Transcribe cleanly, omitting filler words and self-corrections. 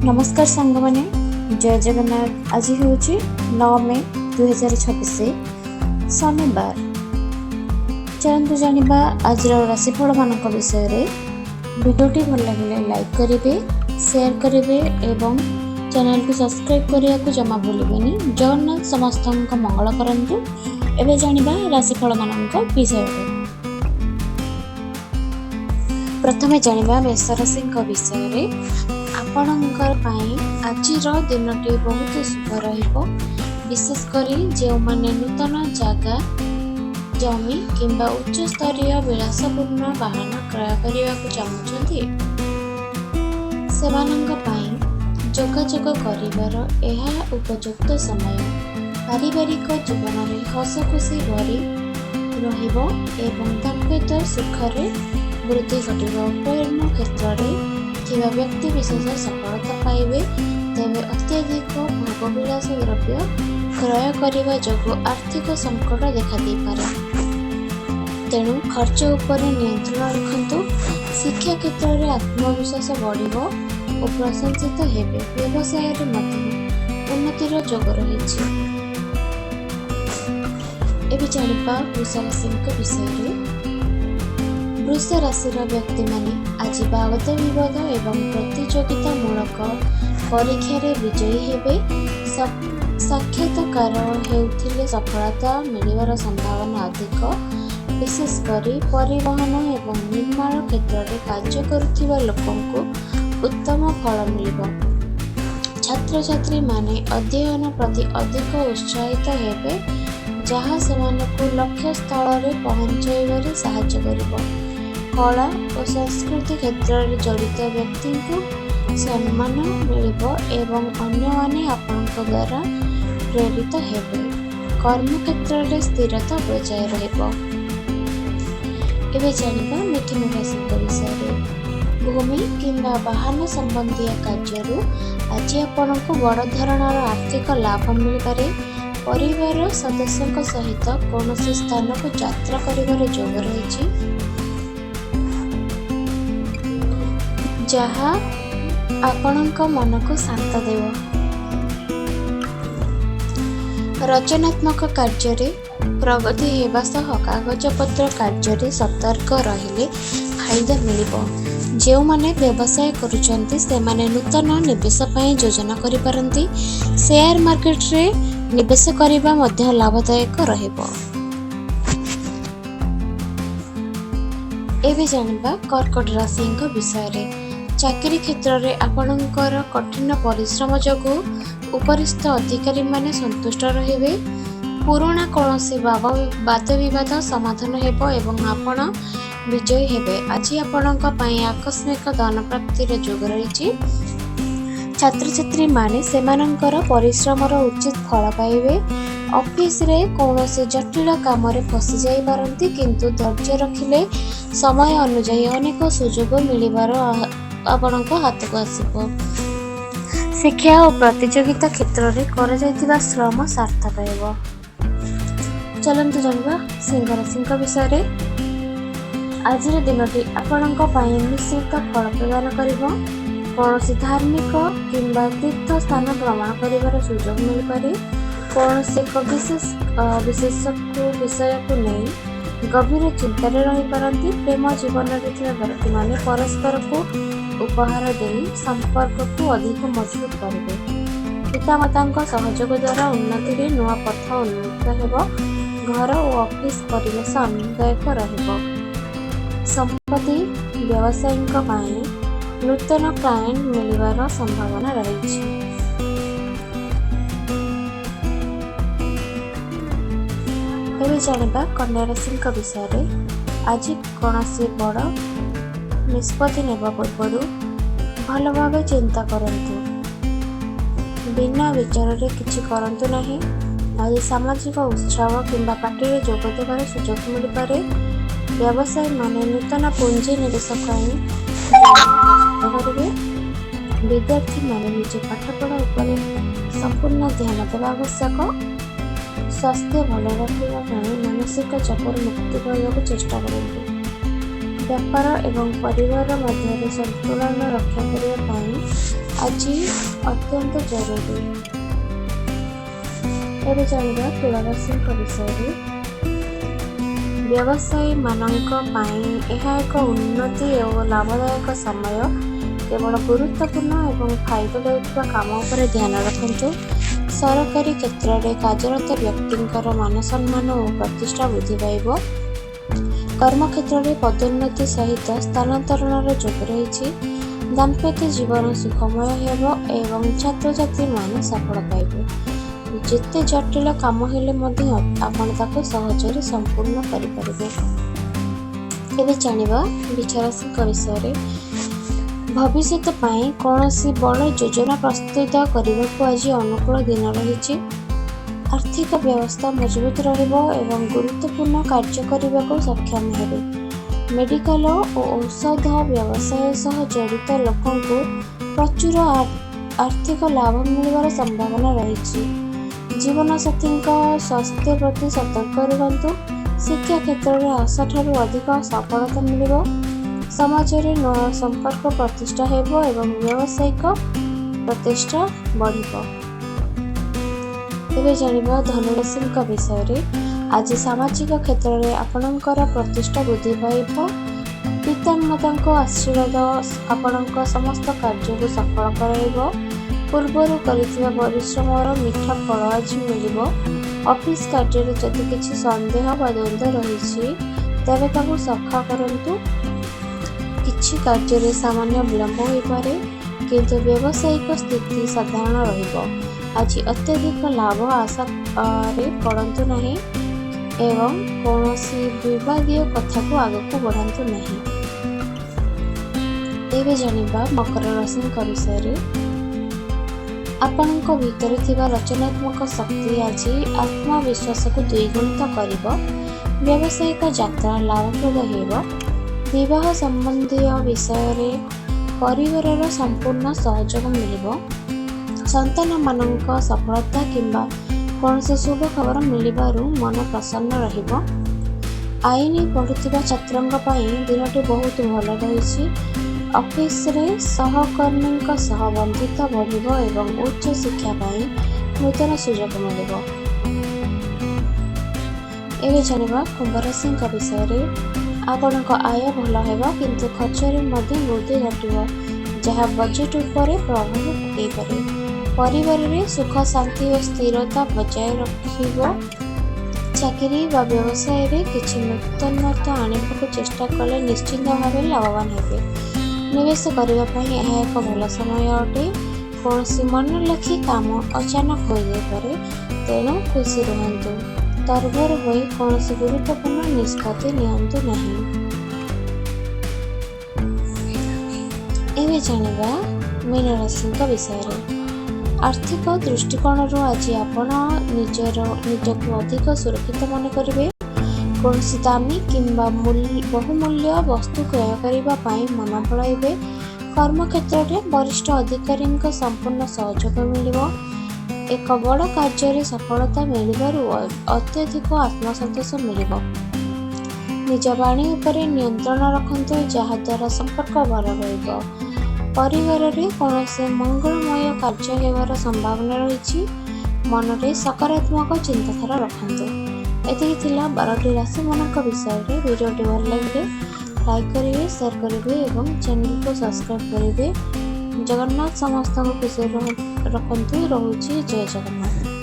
नमस्कार सांग माने जय जगन्नाथ। आज हूँ 9 मे 2026 शनिवार। चलतु जानिबा आज राशिफल मान विषय रे। वीडियोटी भल लगे लाइक करेंगे, शेयर करेंगे एवं चैनल को सब्सक्राइब करने को जमा भूलें। जगन्नाथ समस्त मंगल करंतु। एबे जानिबा राशिफल मान विषय रे। प्रथमे जानिबा मेष राशि विषय रे। आपणकर आजिर दिनटी बहुत शुभ रहिबो। विशेषकर जो माने नूतन जगह जमी किंबा उच्च स्तरीय विलासपूर्ण वाहन क्रय करने को चाहूँगी जोगाजोग करिवार यह उपयुक्त समय। पारिवारिक जीवन में हस खुशी भरी रहिबो एवं दाम्पत्य सुखरे वृद्धि घटिबो। प्रेम क्षेत्र में थिबा व्यक्ति विशेष सफलता पाइबे। तेबे अत्यधिक भोगविलास द्रव्य क्रय करने जोगु आर्थिक संकट देखा दे पारे। तेणु खर्च उपर नियंत्रण रखंतु। शिक्षा क्षेत्र में आत्मविश्वास बढ़िबो और प्रशंसित हेबे। व्यवसाय रे मध्य उन्नतिर जोग रहिछि। एबे जानिबा वृष राशि विषय रे। वृष राशि व्यक्ति माने आज वाद विवाद एवं प्रतियोगिता मूलक परीक्षा रे विजयी हेबे। साक्षात्कार हेउथिले सफलता मिलिबार संभावना अधिक। विशेषकर परिवहन एवं निर्माण क्षेत्र में कार्य करुथिबा लोकंको उत्तम फल मिलिबो। छात्र छात्री माने अध्ययन प्रति अधिक उत्साहित हेबे, जहाँ सेमानकु लक्ष्य स्थल रे पहुंचाइबारे सहायता करिबो। कला और संस्कृति क्षेत्र में जड़ित व्यक्ति को सम्मान मिलिबो एवं अन्य माने आपनक द्वारा प्रेरित हेबे। कर्म क्षेत्र में स्थिरता बजाय रहिबो। एबे जानिबा मिथुन राशि विषय रे। भूमि किंबा वाहन संबंधी कार्य आज आपनक बड़ धरणर आर्थिक लाभ मिल पारे। परिवार सदस्यों सहित कौन स्थान को यात्रा करिवार जोग रही, जहाँ आपणक मन को शांत देव। रचनात्मक कार्य रे प्रगति हेबा सह कागजपत्र कार्य रे सतर्क रहिले फायदा मिलिबो। जो माने व्यवसाय करुचंती से माने नूतन निवेश पई योजना करि परंती। शेयर मार्केट रे निवेश करिबा मध्य लाभदायक रहिबो। एबे जानिबा कर्कट राशि विषय रे। चाकरी क्षेत्र में आपणकर कठिन परिश्रम जोगु उपरिस्थ अधिकारी माने संतुष्ट रहिबे। पुराना कौन से वाद विवाद समाधान हेबो एवं आपण विजयी हेबे। आज आपणक पई आकस्मिक धन प्राप्ति रे जोग रहिछि। छात्र छात्री माने सेमानकर परिश्रमर उचित फल पाइबे। ऑफिस रे कौन से जटिल काम रे फसी जाई पारंती, किंतु धैर्य रखिले समय अनुसार अनेक सुजोग मिलिबार आपणक हाथ को आसिबो। शिक्षा और प्रतियोगिता क्षेत्र में कर जाइतिबा श्रम सार्थक हेबो। चलंतु जानिबा सिंह राशि विषय रे। आज दिनटी आपणक पई निश्चित फल प्रदान करिबो। कौन धार्मिक किंबा तीर्थ स्थान भ्रमण करिवार सुजोग मिल पारे। कौन से विषय को नहीं गभीर चिंतार रही पारंती। प्रेम जीवन में व्यक्ति माने परस्पर को उपहार दे संपर्क को अधिक मजबूत करेंगे। पितामाता सहयोग द्वारा उन्नति रे नुआ पथ उन्मुक्त हेबो। घर और ऑफिस परिवेश आनंददायक रहिबो। संपत्ति व्यवसायिक पाई नूतन क्लाएंट मिलिबार संभावना रही। एबे जानिबा कन्या राशि विषय रे। आज कौन से बड़ निष्पत्ति नेबा पूर्व भल भाव चिंता करंतु। बिना विचार रे किछि करंतु नहीं। आज सामाजिक उत्सव किंबा पार्टी रे जोग देबार सुजोग मिल पारे। व्यवसाय माने नूतन पूंजी निवेश करिवे। विद्यार्थी माने निज पाठपढ़ा उपरे संपूर्ण ध्यान देवा आवश्यक। स्वास्थ्य भल रखा मानसिक चापर मुक्ति पाइबा चेष्टा करते। व्यापार एवं परिवार मध्य संतुलन रक्षा करने ଆଜି ଅତ୍ୟନ୍ତ ଜରୁରୀ। ଏବେ ଜାଣିବା ତୁଳା ରାଶିଙ୍କ ବିଷୟରେ। ବ୍ୟବସାୟୀମାନଙ୍କ ପାଇଁ ଏହା ଏକ ଉନ୍ନତି ଓ ଲାଭଦାୟକ ସମୟ। କେବଳ ଗୁରୁତ୍ୱପୂର୍ଣ୍ଣ ଏବଂ ଫାଇଦା ଦେଉଥିବା କାମ ଉପରେ ଧ୍ୟାନ ରଖନ୍ତୁ। ସରକାରୀ କ୍ଷେତ୍ରରେ କାର୍ଯ୍ୟରତ ବ୍ୟକ୍ତିଙ୍କର ମାନସମ୍ମାନ ଓ ପ୍ରତିଷ୍ଠା ବୃଦ୍ଧି ପାଇବ। କର୍ମକ୍ଷେତ୍ରରେ ପଦୋନ୍ନତି ସହିତ ସ୍ଥାନାନ୍ତରଣର ଯୋଗ ରହିଛି। ଦାମ୍ପତ୍ୟ ଜୀବନ ସୁଖମୟ ହେବ ଏବଂ ଛାତ୍ରଛାତ୍ରୀମାନେ ସଫଳ ପାଇବେ। ଯେତେ ଜଟିଳ କାମ ହେଲେ ମଧ୍ୟ ଆପଣ ତାକୁ ସହଜରେ ସମ୍ପୂର୍ଣ୍ଣ କରିପାରିବେ। ଏବେ ଜାଣିବା ବୃଷ ରାଶିଙ୍କ ବିଷୟରେ। ଭବିଷ୍ୟତ ପାଇଁ କୌଣସି ବଡ଼ ଯୋଜନା ପ୍ରସ୍ତୁତ କରିବାକୁ ଆଜି ଅନୁକୂଳ ଦିନ ରହିଛି। ଆର୍ଥିକ ବ୍ୟବସ୍ଥା ମଜବୁତ ରହିବ ଏବଂ ଗୁରୁତ୍ୱପୂର୍ଣ୍ଣ କାର୍ଯ୍ୟ କରିବାକୁ ସକ୍ଷମ ହେବେ। ମେଡିକାଲ ଓ ଔଷଧ ବ୍ୟବସାୟ ସହ ଜଡ଼ିତ ଲୋକଙ୍କୁ ପ୍ରଚୁର ଆର୍ଥିକ ଲାଭ ମିଳିବାର ସମ୍ଭାବନା ରହିଛି। ଜୀବନସାଥୀଙ୍କ ସ୍ୱାସ୍ଥ୍ୟ ପ୍ରତି ସତର୍କ ରୁହନ୍ତୁ। ଶିକ୍ଷା କ୍ଷେତ୍ରରେ ଆଶାଠାରୁ ଅଧିକ ସଫଳତା ମିଳିବ। ସମାଜରେ ନୂଆ ସମ୍ପର୍କ ପ୍ରତିଷ୍ଠା ହେବ ଏବଂ ବ୍ୟବସାୟିକ ପ୍ରତିଷ୍ଠା ବଢ଼ିବ। ଏବେ ଜାଣିବା ଧନୁରାଶିଙ୍କ ବିଷୟରେ। ଆଜି ସାମାଜିକ କ୍ଷେତ୍ରରେ ଆପଣଙ୍କର ପ୍ରତିଷ୍ଠା ବୃଦ୍ଧି ପାଇବ। ପିତାମାତାଙ୍କ ଆଶୀର୍ବାଦ ଆପଣଙ୍କ ସମସ୍ତ କାର୍ଯ୍ୟକୁ ସଫଳ କରାଇବ। ପୂର୍ବରୁ କରିଥିବା ପରିଶ୍ରମର ମିଠା ଫଳ ଆଜି ମିଳିବ। ଅଫିସ କାର୍ଯ୍ୟରେ ଯଦି କିଛି ସନ୍ଦେହ ବା ଦ୍ୱନ୍ଦ୍ୱ ରହିଛି ତେବେ ତାକୁ ସଫା କରନ୍ତୁ। କିଛି କାର୍ଯ୍ୟରେ ସାମାନ୍ୟ ବିଳମ୍ବ ହୋଇପାରେ କିନ୍ତୁ ବ୍ୟବସାୟିକ ସ୍ଥିତି ସାଧାରଣ ରହିବ। ଆଜି ଅତ୍ୟଧିକ ଲାଭ ଆଶାରେ ପଡ଼ନ୍ତୁ ନାହିଁ ଏବଂ କୌଣସି ବିବାଦୀୟ କଥାକୁ ଆଗକୁ ବଢ଼ାନ୍ତୁ ନାହିଁ। ଏବେ ଜାଣିବା ମକର ରାଶିଙ୍କ ବିଷୟରେ। ଆପଣଙ୍କ ଭିତରେ ଥିବା ରଚନାତ୍ମକ ଶକ୍ତି ଆଜି ଆତ୍ମବିଶ୍ୱାସକୁ ଦ୍ୱିଗୁଣିତ କରିବ। ବ୍ୟବସାୟିକ ଯାତ୍ରା ଲାଭପ୍ରଦ ହେବ। ବିବାହ ସମ୍ବନ୍ଧୀୟ ବିଷୟରେ ପରିବାରର ସମ୍ପୂର୍ଣ୍ଣ ସହଯୋଗ ମିଳିବ। ସନ୍ତାନମାନଙ୍କ ସଫଳତା କିମ୍ବା କୌଣସି ଶୁଭ ଖବର ମିଳିବାରୁ ମନ ପ୍ରସନ୍ନ ରହିବ। ଆଇନ ପଢ଼ୁଥିବା ଛାତ୍ରଙ୍କ ପାଇଁ ଦିନଟି ବହୁତ ଭଲ ରହିଛି। ଅଫିସରେ ସହକର୍ମୀଙ୍କ ସହ ବନ୍ଧୁତା ବଢ଼ିବ ଏବଂ ଉଚ୍ଚ ଶିକ୍ଷା ପାଇଁ ନୂତନ ସୁଯୋଗ ମିଳିବ। ଏବେ ଜାଣିବା କୁମ୍ଭ ରାଶିଙ୍କ ବିଷୟରେ। ଆପଣଙ୍କ ଆୟ ଭଲ ହେବ କିନ୍ତୁ ଖର୍ଚ୍ଚରେ ମଧ୍ୟ ବୃଦ୍ଧି ଘଟିବ ଯାହା ବଜେଟ୍ ଉପରେ ପ୍ରଭାବ ପକାଇପାରେ। ପରିବାରରେ ସୁଖ ଶାନ୍ତି ଓ ସ୍ଥିରତା ବଜାୟ ରଖିବ। ଚାକିରି ବା ବ୍ୟବସାୟରେ କିଛି ନୂତନତା ଆଣିବାକୁ ଚେଷ୍ଟା କଲେ ନିଶ୍ଚିତ ଭାବେ ଲାଭବାନ ହେବେ। ନିବେଶ କରିବା ପାଇଁ ଏହା ଏକ ଭଲ ସମୟ ଅଟେ। କୌଣସି ମନଲାଖି କାମ ଅଚାନକ ହୋଇଯାଇପାରେ ତେଣୁ ଖୁସି ରୁହନ୍ତୁ। ତରବର ହୋଇ କୌଣସି ଗୁରୁତ୍ୱପୂର୍ଣ୍ଣ ନିଷ୍ପତ୍ତି ନିଅନ୍ତୁ ନାହିଁ। ଏବେ ଜାଣିବା ମୀନ ରାଶିଙ୍କ ବିଷୟରେ। ଆର୍ଥିକ ଦୃଷ୍ଟିକୋଣରୁ ଆଜି ଆପଣ ନିଜକୁ ଅଧିକ ସୁରକ୍ଷିତ ମନେ କରିବେ। କୌଣସି ଦାମୀ କିମ୍ବା ବହୁମୂଲ୍ୟ ବସ୍ତୁ କ୍ରୟ କରିବା ପାଇଁ ମନ ବଳାଇବେ। କର୍ମକ୍ଷେତ୍ରରେ ବରିଷ୍ଠ ଅଧିକାରୀଙ୍କ ସମ୍ପୂର୍ଣ୍ଣ ସହଯୋଗ ମିଳିବ। ଏକ ବଡ଼ କାର୍ଯ୍ୟରେ ସଫଳତା ମିଳିବାରୁ ଅତ୍ୟଧିକ ଆତ୍ମସନ୍ତୋଷ ମିଳିବ। ନିଜ ବାଣୀ ଉପରେ ନିୟନ୍ତ୍ରଣ ରଖନ୍ତୁ ଯାହାଦ୍ୱାରା ସମ୍ପର୍କ ଭଲ ରହିବ। ପରିବାରରେ କୌଣସି ମଙ୍ଗଳମୟ କାର୍ଯ୍ୟ ହେବାର ସମ୍ଭାବନା ରହିଛି। ମନରେ ସକାରାତ୍ମକ ଚିନ୍ତାଧାରା ରଖନ୍ତୁ। ଏତିକି ଥିଲା 12ଟି ରାଶିମାନଙ୍କ ବିଷୟରେ। ଭିଡ଼ିଓଟି ଭଲ ଲାଗିଲେ ଲାଇକ୍ କରିବେ, ସେୟାର କରିବେ ଏବଂ ଚ୍ୟାନେଲକୁ ସବସ୍କ୍ରାଇବ୍ କରିବେ। ଜଗନ୍ନାଥ ସମସ୍ତଙ୍କୁ ଖୁସିରେ ରଖନ୍ତୁ। ରହୁଛି। ଜୟ ଜଗନ୍ନାଥ।